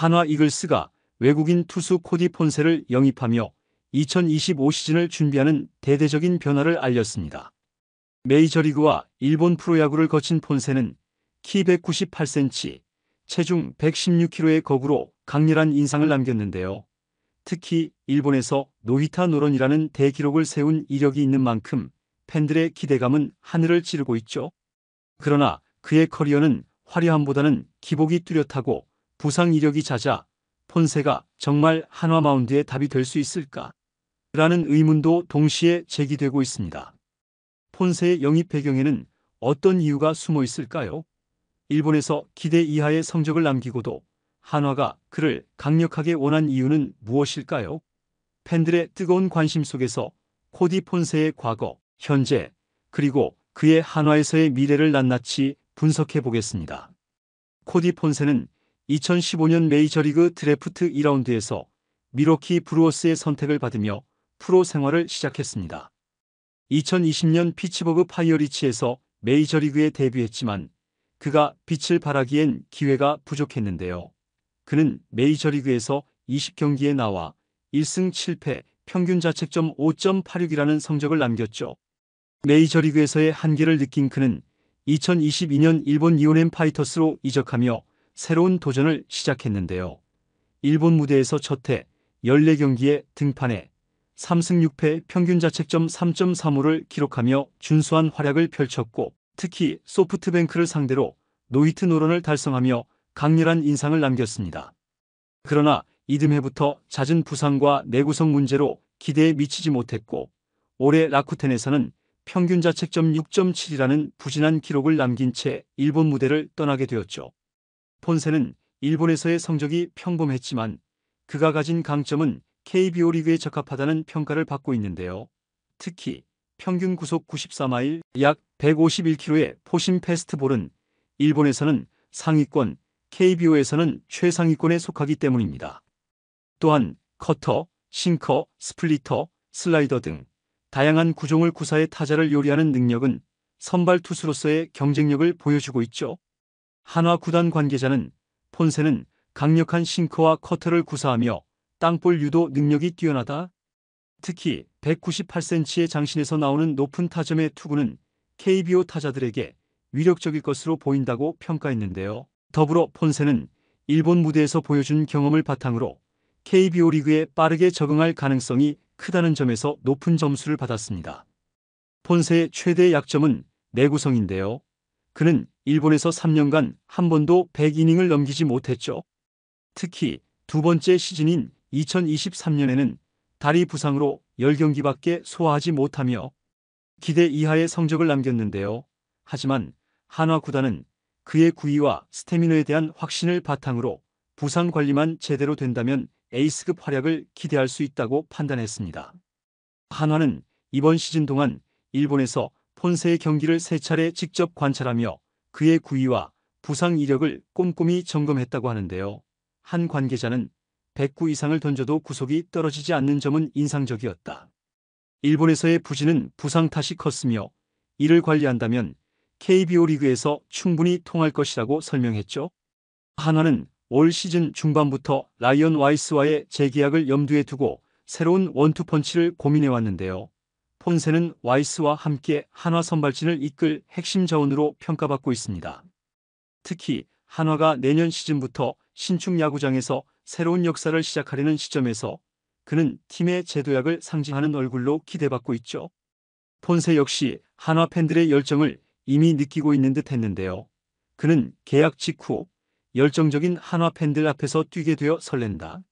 한화 이글스가 외국인 투수 코디 폰세를 영입하며 2025 시즌을 준비하는 대대적인 변화를 알렸습니다. 메이저리그와 일본 프로야구를 거친 폰세는 키 198cm, 체중 116kg의 거구로 강렬한 인상을 남겼는데요. 특히 일본에서 노히타 노런이라는 대기록을 세운 이력이 있는 만큼 팬들의 기대감은 하늘을 찌르고 있죠. 그러나 그의 커리어는 화려함보다는 기복이 뚜렷하고 부상 이력이 잦아 폰세가 정말 한화 마운드의 답이 될 수 있을까? 라는 의문도 동시에 제기되고 있습니다. 폰세의 영입 배경에는 어떤 이유가 숨어 있을까요? 일본에서 기대 이하의 성적을 남기고도 한화가 그를 강력하게 원한 이유는 무엇일까요? 팬들의 뜨거운 관심 속에서 코디 폰세의 과거, 현재, 그리고 그의 한화에서의 미래를 낱낱이 분석해 보겠습니다. 코디 폰세는 2015년 메이저리그 드래프트 2라운드에서 미러키 브루어스의 선택을 받으며 프로 생활을 시작했습니다. 2020년 피츠버그 파이어리치에서 메이저리그에 데뷔했지만 그가 빛을 발하기엔 기회가 부족했는데요. 그는 메이저리그에서 20경기에 나와 1승 7패, 평균 자책점 5.86이라는 성적을 남겼죠. 메이저리그에서의 한계를 느낀 그는 2022년 일본 이온엠 파이터스로 이적하며 새로운 도전을 시작했는데요. 일본 무대에서 첫해 14경기에 등판해 3승 6패 평균 자책점 3.35를 기록하며 준수한 활약을 펼쳤고 특히 소프트뱅크를 상대로 노히트 노런을 달성하며 강렬한 인상을 남겼습니다. 그러나 이듬해부터 잦은 부상과 내구성 문제로 기대에 미치지 못했고 올해 라쿠텐에서는 평균 자책점 6.7이라는 부진한 기록을 남긴 채 일본 무대를 떠나게 되었죠. 폰세는 일본에서의 성적이 평범했지만 그가 가진 강점은 KBO 리그에 적합하다는 평가를 받고 있는데요. 특히 평균 구속 94마일, 약 151km의 포심 패스트볼은 일본에서는 상위권, KBO에서는 최상위권에 속하기 때문입니다. 또한 커터, 싱커, 스플리터, 슬라이더 등 다양한 구종을 구사해 타자를 요리하는 능력은 선발 투수로서의 경쟁력을 보여주고 있죠. 한화 구단 관계자는 폰세는 강력한 싱커와 커터를 구사하며 땅볼 유도 능력이 뛰어나다. 특히 198cm의 장신에서 나오는 높은 타점의 투구는 KBO 타자들에게 위력적일 것으로 보인다고 평가했는데요. 더불어 폰세는 일본 무대에서 보여준 경험을 바탕으로 KBO 리그에 빠르게 적응할 가능성이 크다는 점에서 높은 점수를 받았습니다. 폰세의 최대 약점은 내구성인데요. 그는 일본에서 3년간 한 번도 100이닝을 넘기지 못했죠. 특히 두 번째 시즌인 2023년에는 다리 부상으로 10경기밖에 소화하지 못하며 기대 이하의 성적을 남겼는데요. 하지만 한화 구단은 그의 구위와 스태미너에 대한 확신을 바탕으로 부상 관리만 제대로 된다면 에이스급 활약을 기대할 수 있다고 판단했습니다. 한화는 이번 시즌 동안 일본에서 폰세의 경기를 3차례 직접 관찰하며 그의 구위와 부상 이력을 꼼꼼히 점검했다고 하는데요. 한 관계자는 109 이상을 던져도 구속이 떨어지지 않는 점은 인상적이었다. 일본에서의 부진은 부상 탓이 컸으며 이를 관리한다면 KBO 리그에서 충분히 통할 것이라고 설명했죠. 한화는 올 시즌 중반부터 라이언 와이스와의 재계약을 염두에 두고 새로운 원투펀치를 고민해왔는데요. 폰세는 와이스와 함께 한화 선발진을 이끌 핵심 자원으로 평가받고 있습니다. 특히 한화가 내년 시즌부터 신축 야구장에서 새로운 역사를 시작하려는 시점에서 그는 팀의 재도약을 상징하는 얼굴로 기대받고 있죠. 폰세 역시 한화 팬들의 열정을 이미 느끼고 있는 듯 했는데요. 그는 계약 직후 열정적인 한화 팬들 앞에서 뛰게 되어 설렌다.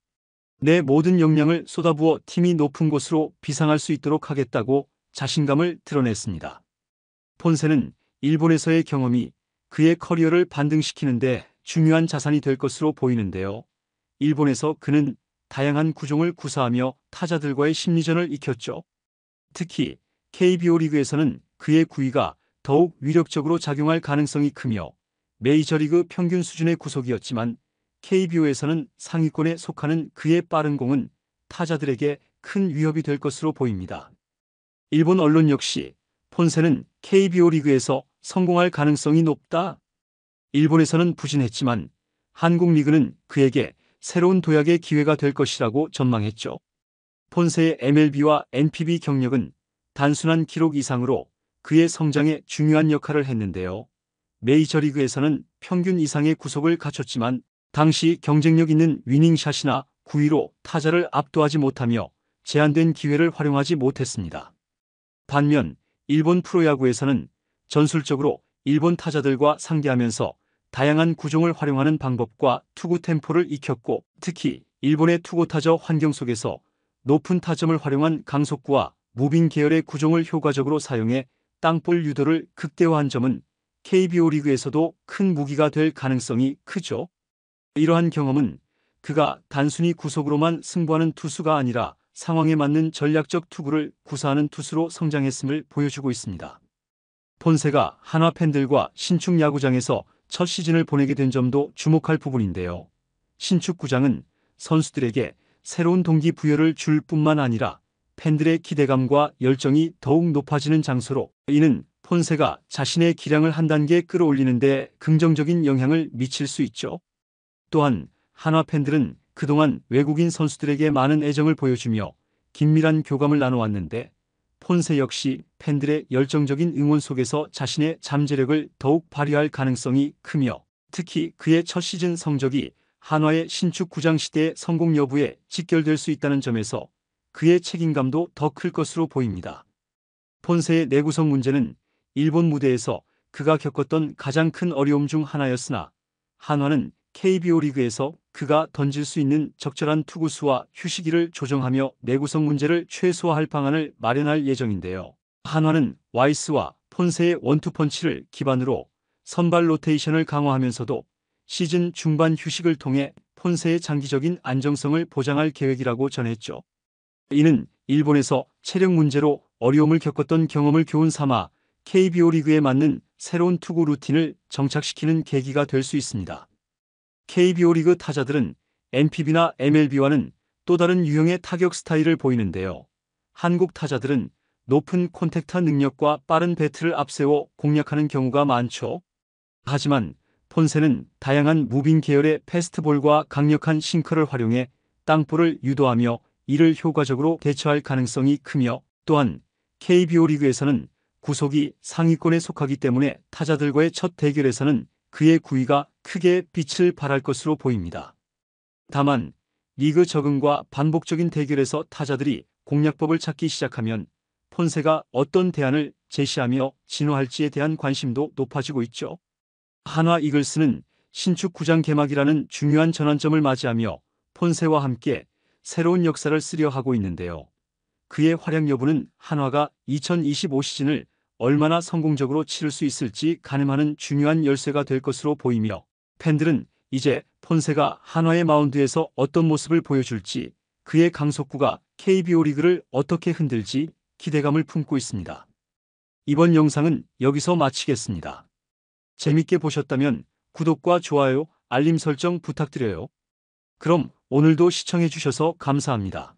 내 모든 역량을 쏟아부어 팀이 높은 곳으로 비상할 수 있도록 하겠다고 자신감을 드러냈습니다. 폰세는 일본에서의 경험이 그의 커리어를 반등시키는데 중요한 자산이 될 것으로 보이는데요. 일본에서 그는 다양한 구종을 구사하며 타자들과의 심리전을 익혔죠. 특히 KBO 리그에서는 그의 구위가 더욱 위력적으로 작용할 가능성이 크며 메이저리그 평균 수준의 구속이었지만 KBO에서는 상위권에 속하는 그의 빠른 공은 타자들에게 큰 위협이 될 것으로 보입니다. 일본 언론 역시 폰세는 KBO 리그에서 성공할 가능성이 높다. 일본에서는 부진했지만 한국 리그는 그에게 새로운 도약의 기회가 될 것이라고 전망했죠. 폰세의 MLB와 NPB 경력은 단순한 기록 이상으로 그의 성장에 중요한 역할을 했는데요. 메이저리그에서는 평균 이상의 구속을 갖췄지만 당시 경쟁력 있는 위닝샷이나 구위로 타자를 압도하지 못하며 제한된 기회를 활용하지 못했습니다. 반면 일본 프로야구에서는 전술적으로 일본 타자들과 상대하면서 다양한 구종을 활용하는 방법과 투구 템포를 익혔고, 특히 일본의 투고 타자 환경 속에서 높은 타점을 활용한 강속구와 무빙 계열의 구종을 효과적으로 사용해 땅볼 유도를 극대화한 점은 KBO 리그에서도 큰 무기가 될 가능성이 크죠. 이러한 경험은 그가 단순히 구속으로만 승부하는 투수가 아니라 상황에 맞는 전략적 투구를 구사하는 투수로 성장했음을 보여주고 있습니다. 폰세가 한화 팬들과 신축 야구장에서 첫 시즌을 보내게 된 점도 주목할 부분인데요. 신축 구장은 선수들에게 새로운 동기부여를 줄 뿐만 아니라 팬들의 기대감과 열정이 더욱 높아지는 장소로, 이는 폰세가 자신의 기량을 한 단계 끌어올리는 데 긍정적인 영향을 미칠 수 있죠. 또한 한화 팬들은 그동안 외국인 선수들에게 많은 애정을 보여주며 긴밀한 교감을 나눠왔는데, 폰세 역시 팬들의 열정적인 응원 속에서 자신의 잠재력을 더욱 발휘할 가능성이 크며, 특히 그의 첫 시즌 성적이 한화의 신축 구장 시대의 성공 여부에 직결될 수 있다는 점에서 그의 책임감도 더 클 것으로 보입니다. 폰세의 내구성 문제는 일본 무대에서 그가 겪었던 가장 큰 어려움 중 하나였으나, 한화는 KBO 리그에서 그가 던질 수 있는 적절한 투구수와 휴식일을 조정하며 내구성 문제를 최소화할 방안을 마련할 예정인데요. 한화는 와이스와 폰세의 원투펀치를 기반으로 선발 로테이션을 강화하면서도 시즌 중반 휴식을 통해 폰세의 장기적인 안정성을 보장할 계획이라고 전했죠. 이는 일본에서 체력 문제로 어려움을 겪었던 경험을 교훈 삼아 KBO 리그에 맞는 새로운 투구 루틴을 정착시키는 계기가 될 수 있습니다. KBO 리그 타자들은 NPB나 MLB와는 또 다른 유형의 타격 스타일을 보이는데요. 한국 타자들은 높은 콘택트 능력과 빠른 배트를 앞세워 공략하는 경우가 많죠. 하지만 폰세는 다양한 무빙 계열의 패스트볼과 강력한 싱커를 활용해 땅볼을 유도하며 이를 효과적으로 대처할 가능성이 크며, 또한 KBO 리그에서는 구속이 상위권에 속하기 때문에 타자들과의 첫 대결에서는 그의 구위가 크게 빛을 발할 것으로 보입니다. 다만 리그 적응과 반복적인 대결에서 타자들이 공략법을 찾기 시작하면 폰세가 어떤 대안을 제시하며 진화할지에 대한 관심도 높아지고 있죠. 한화 이글스는 신축 구장 개막이라는 중요한 전환점을 맞이하며 폰세와 함께 새로운 역사를 쓰려 하고 있는데요. 그의 활약 여부는 한화가 2025 시즌을 얼마나 성공적으로 치를 수 있을지 가늠하는 중요한 열쇠가 될 것으로 보이며, 팬들은 이제 폰세가 한화의 마운드에서 어떤 모습을 보여줄지, 그의 강속구가 KBO 리그를 어떻게 흔들지 기대감을 품고 있습니다. 이번 영상은 여기서 마치겠습니다. 재밌게 보셨다면 구독과 좋아요, 알림 설정 부탁드려요. 그럼 오늘도 시청해주셔서 감사합니다.